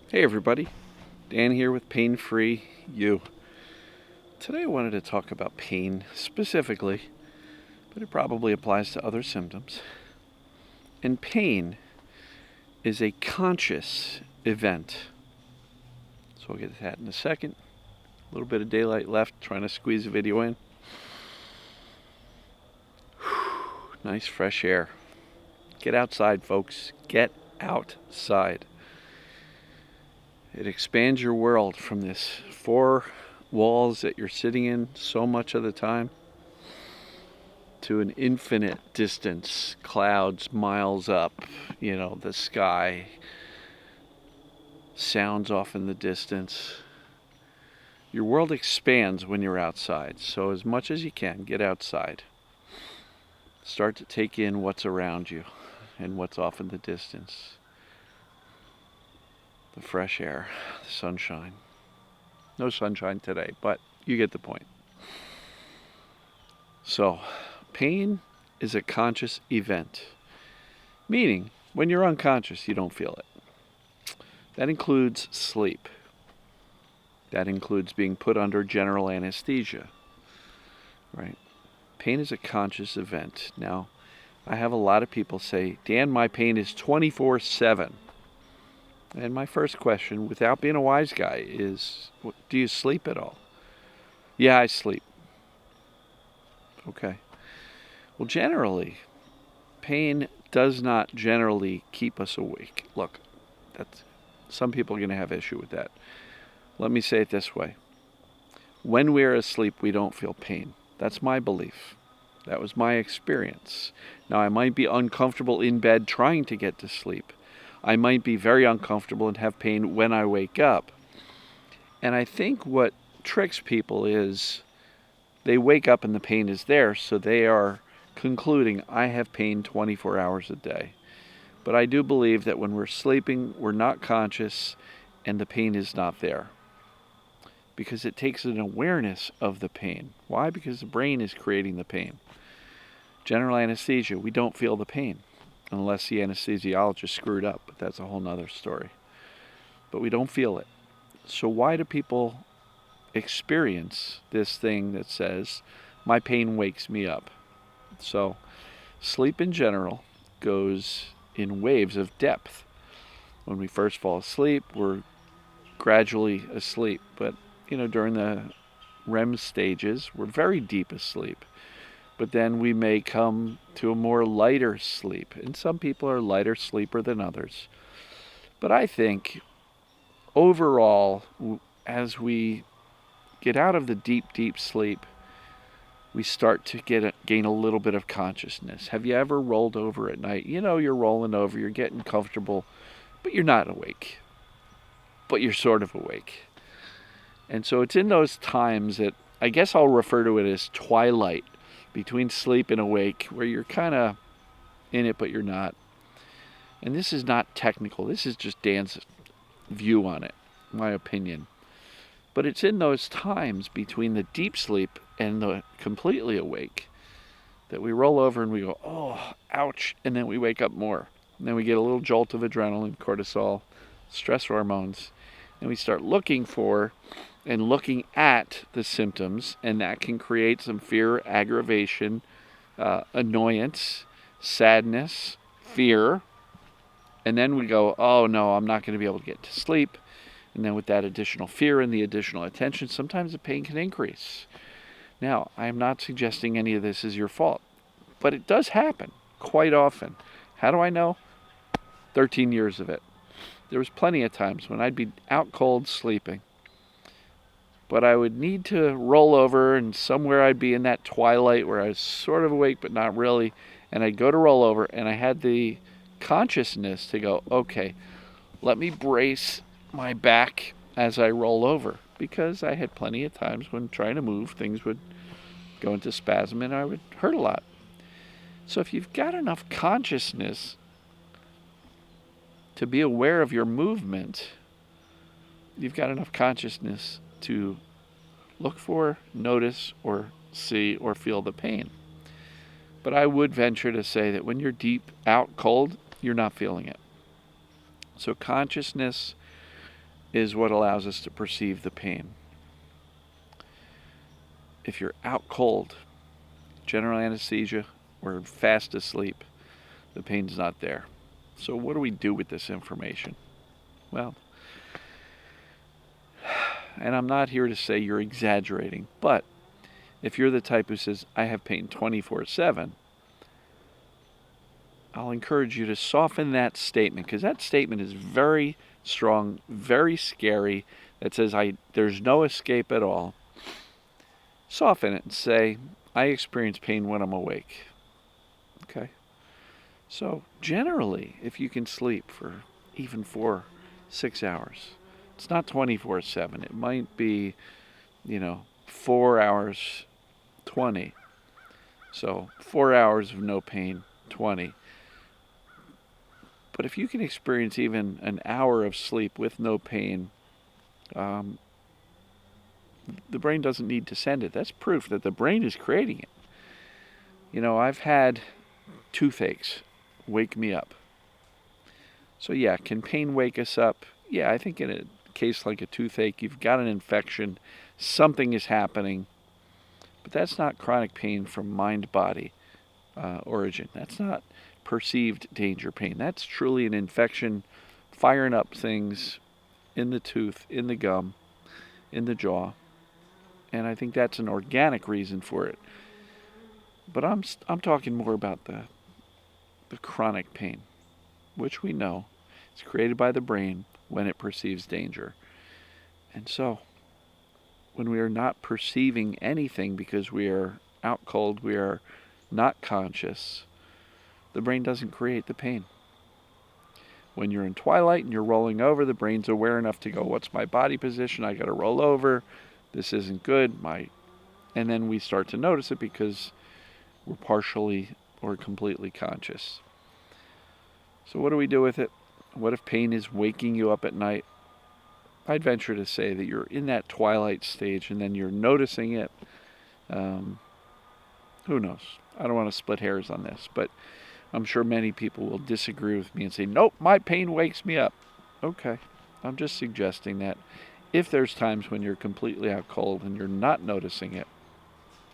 Hey everybody, Dan here with Pain Free You. Today I wanted to talk about pain specifically, but it probably applies to other symptoms. And pain is a conscious event. So we'll get to that in a second. A little bit of daylight left, trying to squeeze the video in. Nice fresh air. Get outside, folks. Get outside. It expands your world from this four walls that you're sitting in so much of the time to an infinite distance, clouds miles up, the sky, sounds off in the distance. Your world expands when you're outside, so as much as you can, get outside. Start to take in what's around you and what's off in the distance. The fresh air, the sunshine. No sunshine today, but you get the point. So, pain is a conscious event, meaning when you're unconscious, you don't feel it. That includes sleep. That includes being put under general anesthesia, right? Pain is a conscious event. Now, I have a lot of people say, Dan, my pain is 24/7. And my first question, without being a wise guy, is, do you sleep at all? Yeah, I sleep. Okay. Well, generally, pain does not generally keep us awake. Look, some people are going to have issue with that. Let me say it this way. When we're asleep, we don't feel pain. That's my belief. That was my experience. Now, I might be uncomfortable in bed trying to get to sleep. I might be very uncomfortable and have pain when I wake up. And I think what tricks people is they wake up and the pain is there, so they are concluding, I have pain 24 hours a day. But I do believe that when we're sleeping, we're not conscious and the pain is not there. Because it takes an awareness of the pain. Why? Because the brain is creating the pain. General anesthesia, we don't feel the pain. Unless the anesthesiologist screwed up, but that's a whole nother story. But we don't feel it. So why do people experience this thing that says, my pain wakes me up? So sleep in general goes in waves of depth. When we first fall asleep, we're gradually asleep. But, during the REM stages, we're very deep asleep. But then we may come to a more lighter sleep. And some people are lighter sleeper than others. But I think overall, as we get out of the deep, deep sleep, we start to gain a little bit of consciousness. Have you ever rolled over at night? You're rolling over, you're getting comfortable, but you're not awake. But you're sort of awake. And so it's in those times that I guess I'll refer to it as twilight, between sleep and awake, where you're kind of in it, but you're not. And this is not technical. This is just Dan's view on it, my opinion. But it's in those times between the deep sleep and the completely awake that we roll over and we go, oh, ouch, and then we wake up more. And then we get a little jolt of adrenaline, cortisol, stress hormones, and we start looking for and looking at the symptoms, and that can create some fear, aggravation, annoyance, sadness, fear. And then we go, oh no, I'm not going to be able to get to sleep. And then with that additional fear and the additional attention, sometimes the pain can increase. Now, I am not suggesting any of this is your fault, but it does happen quite often. How do I know? 13 years of it. There was plenty of times when I'd be out cold sleeping, but I would need to roll over, and somewhere I'd be in that twilight where I was sort of awake but not really, and I'd go to roll over, and I had the consciousness to go, okay, let me brace my back as I roll over, because I had plenty of times when trying to move, things would go into spasm and I would hurt a lot. So if you've got enough consciousness to be aware of your movement, you've got enough consciousness to look for, notice, or see, or feel the pain. But I would venture to say that when you're deep out cold, you're not feeling it. So consciousness is what allows us to perceive the pain. If you're out cold, general anesthesia, or fast asleep, the pain's not there. So what do we do with this information? Well, and I'm not here to say you're exaggerating, but if you're the type who says, I have pain 24/7, I'll encourage you to soften that statement, because that statement is very strong, very scary, that says there's no escape at all. Soften it and say, I experience pain when I'm awake. Okay? So generally, if you can sleep for even 4-6 hours, it's not 24/7. It might be, 4 hours, 20. So 4 hours of no pain, 20. But if you can experience even an hour of sleep with no pain, the brain doesn't need to send it. That's proof that the brain is creating it. I've had toothaches wake me up. So yeah, can pain wake us up? Yeah, I think in a case like a toothache, you've got an infection, something is happening, but that's not chronic pain from mind-body origin. That's not perceived danger pain. That's truly an infection firing up things in the tooth, in the gum, in the jaw, and I think that's an organic reason for it. But I'm talking more about the chronic pain, which we know is created by the brain when it perceives danger. And so, when we are not perceiving anything because we are out cold, we are not conscious, the brain doesn't create the pain. When you're in twilight and you're rolling over, the brain's aware enough to go, what's my body position? I got to roll over. This isn't good. And then we start to notice it because we're partially or completely conscious. So what do we do with it? What if pain is waking you up at night? I'd venture to say that you're in that twilight stage and then you're noticing it. Who knows? I don't want to split hairs on this, but I'm sure many people will disagree with me and say, nope, my pain wakes me up. Okay, I'm just suggesting that if there's times when you're completely out cold and you're not noticing it,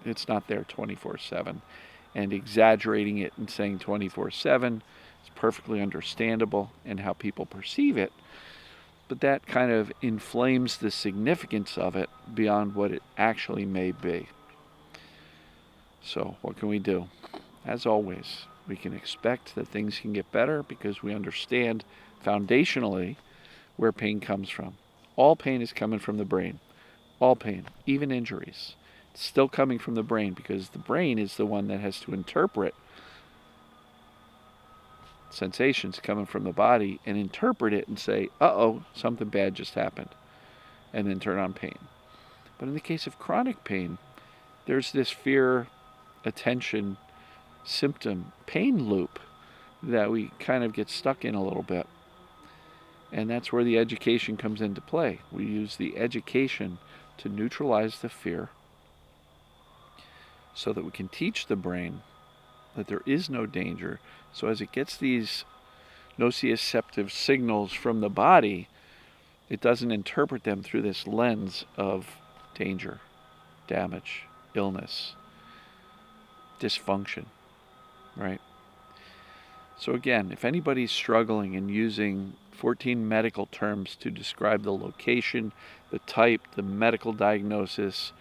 it's not there 24/7. And exaggerating it and saying 24/7 is perfectly understandable in how people perceive it. But that kind of inflames the significance of it beyond what it actually may be. So what can we do? As always, we can expect that things can get better because we understand foundationally where pain comes from. All pain is coming from the brain. All pain, even injuries. It's still coming from the brain because the brain is the one that has to interpret sensations coming from the body and interpret it and say, uh-oh, something bad just happened, and then turn on pain. But in the case of chronic pain, there's this fear, attention, symptom, pain loop that we kind of get stuck in a little bit. And that's where the education comes into play. We use the education to neutralize the fear so that we can teach the brain that there is no danger. So as it gets these nociceptive signals from the body, it doesn't interpret them through this lens of danger, damage, illness, dysfunction, right? So again, if anybody's struggling and using 14 medical terms to describe the location, the type, the medical diagnosis,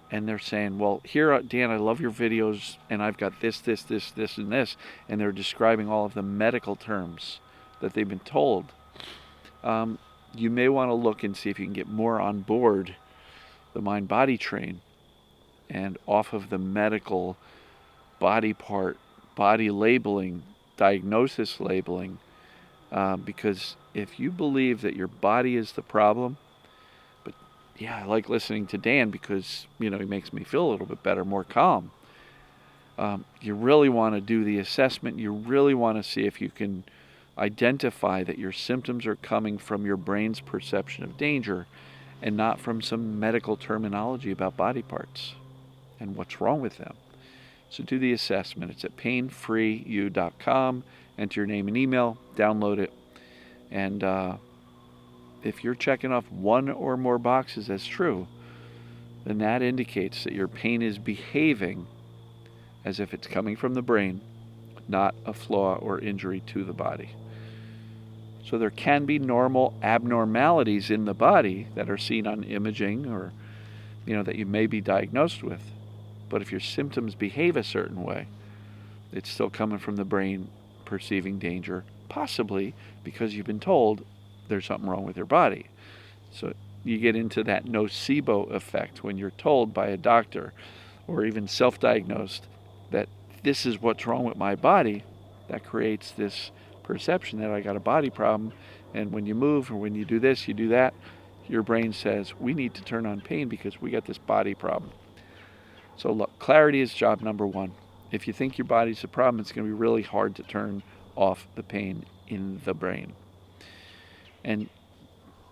and they're saying, well, here, Dan, I love your videos, and I've got this, and this, and they're describing all of the medical terms that they've been told, you may want to look and see if you can get more on board the mind-body train and off of the medical body part, body labeling, diagnosis labeling, because if you believe that your body is the problem, but yeah, I like listening to Dan because, he makes me feel a little bit better, more calm. You really want to do the assessment. You really want to see if you can identify that your symptoms are coming from your brain's perception of danger and not from some medical terminology about body parts and what's wrong with them. So do the assessment. It's at painfreeyou.com. Enter your name and email, download it, and if you're checking off one or more boxes as true, then that indicates that your pain is behaving as if it's coming from the brain, not a flaw or injury to the body. So there can be normal abnormalities in the body that are seen on imaging or, that you may be diagnosed with. But if your symptoms behave a certain way, it's still coming from the brain perceiving danger, possibly because you've been told there's something wrong with your body. So you get into that nocebo effect when you're told by a doctor or even self-diagnosed that this is what's wrong with my body. That creates this perception that I got a body problem, and when you move or when you do this, you do that, your brain says we need to turn on pain because we got this body problem. So look, clarity is job number one. If you think your body's a problem, it's going to be really hard to turn off the pain in the brain. And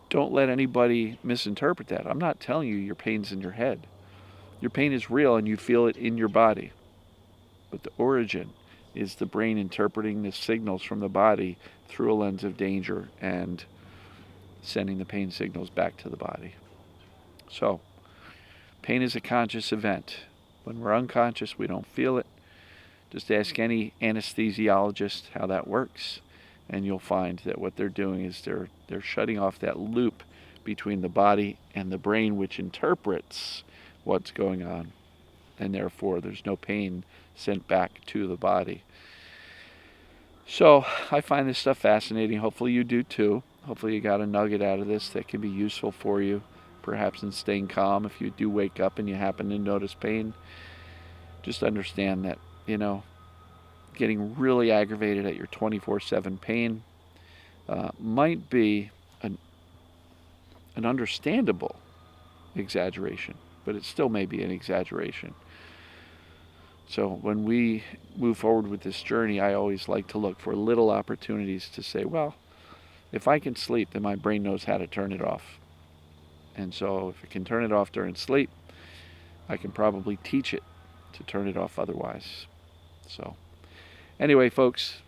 don't let anybody misinterpret that. I'm not telling you your pain's in your head. Your pain is real and you feel it in your body. But the origin is the brain interpreting the signals from the body through a lens of danger and sending the pain signals back to the body. So, pain is a conscious event. When we're unconscious, we don't feel it. Just ask any anesthesiologist how that works, and you'll find that what they're doing is they're shutting off that loop between the body and the brain, which interprets what's going on, and therefore there's no pain sent back to the body. So I find this stuff fascinating. Hopefully you do too. Hopefully you got a nugget out of this that can be useful for you, perhaps in staying calm. If you do wake up and you happen to notice pain, just understand that, getting really aggravated at your 24/7 pain might be an understandable exaggeration, but it still may be an exaggeration. So when we move forward with this journey, I always like to look for little opportunities to say, well, if I can sleep, then my brain knows how to turn it off. And so if it can turn it off during sleep, I can probably teach it to turn it off otherwise. So anyway, folks,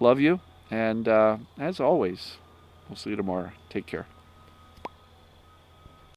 love you. And as always, we'll see you tomorrow. Take care.